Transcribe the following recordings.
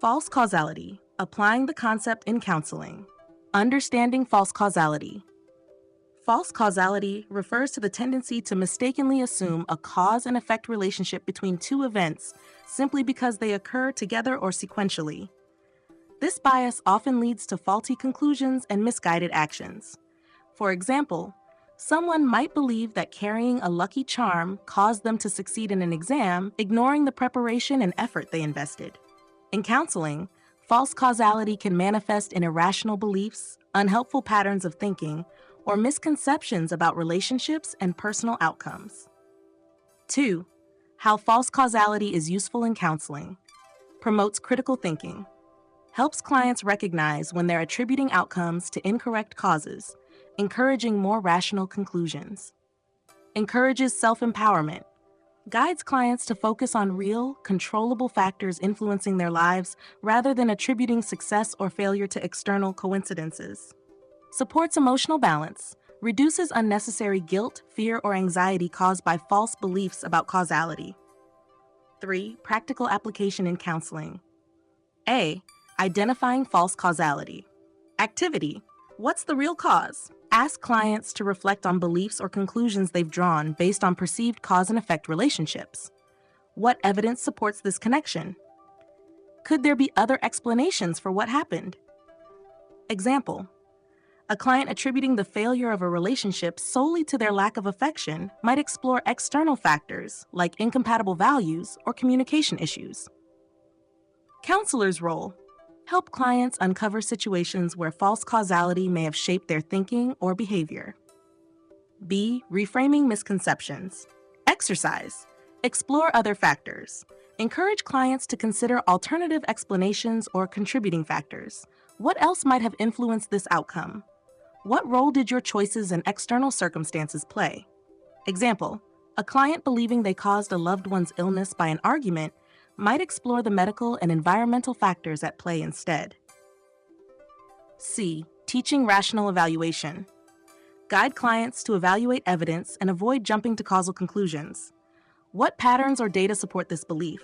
False causality, applying the concept in counseling. Understanding false causality. False causality refers to the tendency to mistakenly assume a cause and effect relationship between two events simply because they occur together or sequentially. This bias often leads to faulty conclusions and misguided actions. For example, someone might believe that carrying a lucky charm caused them to succeed in an exam, ignoring the preparation and effort they invested. In counseling, false causality can manifest in irrational beliefs, unhelpful patterns of thinking, or misconceptions about relationships and personal outcomes. 2. How false causality is useful in counseling. Promotes critical thinking. Helps clients recognize when they're attributing outcomes to incorrect causes, encouraging more rational conclusions. Encourages self-empowerment. Guides clients to focus on real, controllable factors influencing their lives rather than attributing success or failure to external coincidences. Supports emotional balance. Reduces unnecessary guilt, fear, or anxiety caused by false beliefs about causality. 3. Practical application in counseling. A. Identifying false causality. Activity. What's the real cause? Ask clients to reflect on beliefs or conclusions they've drawn based on perceived cause and effect relationships. What evidence supports this connection? Could there be other explanations for what happened? Example. A client attributing the failure of a relationship solely to their lack of affection might explore external factors like incompatible values or communication issues. Counselor's role. Help clients uncover situations where false causality may have shaped their thinking or behavior. B. Reframing misconceptions. Exercise. Explore other factors. Encourage clients to consider alternative explanations or contributing factors. What else might have influenced this outcome? What role did your choices and external circumstances play? Example, a client believing they caused a loved one's illness by an argument might explore the medical and environmental factors at play instead. C. Teaching rational evaluation. Guide clients to evaluate evidence and avoid jumping to causal conclusions. What patterns or data support this belief?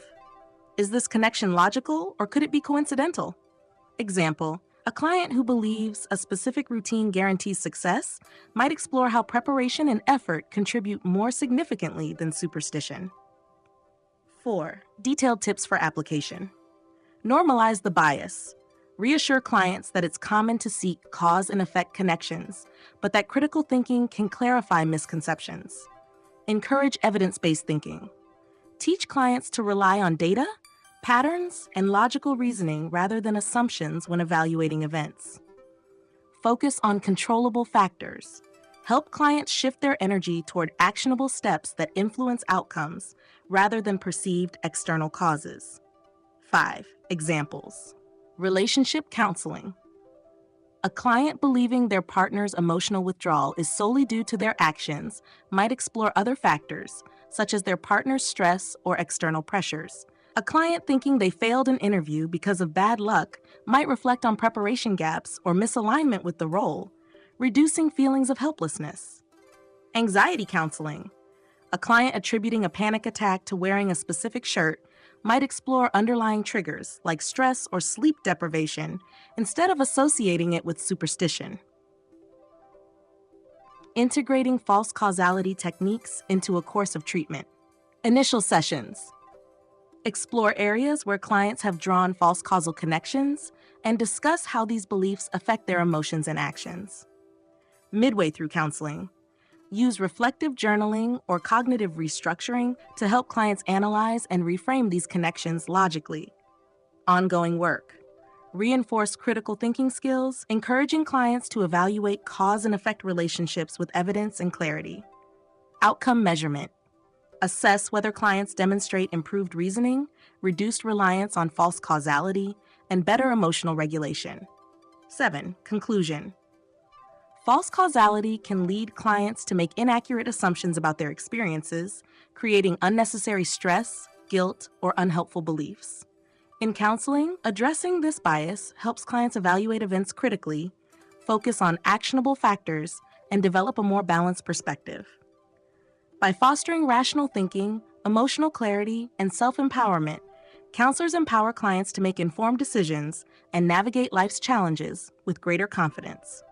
Is this connection logical or could it be coincidental? Example, a client who believes a specific routine guarantees success might explore how preparation and effort contribute more significantly than superstition. 4. Detailed tips for application. Normalize the bias. Reassure clients that it's common to seek cause and effect connections, but that critical thinking can clarify misconceptions. Encourage evidence-based thinking. Teach clients to rely on data, patterns, and logical reasoning rather than assumptions when evaluating events. Focus on controllable factors. Help clients shift their energy toward actionable steps that influence outcomes rather than perceived external causes. 5. Examples. Relationship counseling. A client believing their partner's emotional withdrawal is solely due to their actions might explore other factors, such as their partner's stress or external pressures. A client thinking they failed an interview because of bad luck might reflect on preparation gaps or misalignment with the role, reducing feelings of helplessness. Anxiety counseling. A client attributing a panic attack to wearing a specific shirt might explore underlying triggers like stress or sleep deprivation instead of associating it with superstition. Integrating false causality techniques into a course of treatment. Initial sessions. Explore areas where clients have drawn false causal connections and discuss how these beliefs affect their emotions and actions. Midway through counseling, use reflective journaling or cognitive restructuring to help clients analyze and reframe these connections logically. Ongoing work. Reinforce critical thinking skills, encouraging clients to evaluate cause and effect relationships with evidence and clarity. Outcome measurement. Assess whether clients demonstrate improved reasoning, reduced reliance on false causality, and better emotional regulation. 7. Conclusion. False causality can lead clients to make inaccurate assumptions about their experiences, creating unnecessary stress, guilt, or unhelpful beliefs. In counseling, addressing this bias helps clients evaluate events critically, focus on actionable factors, and develop a more balanced perspective. By fostering rational thinking, emotional clarity, and self-empowerment, Counselors empower clients to make informed decisions and navigate life's challenges with greater confidence.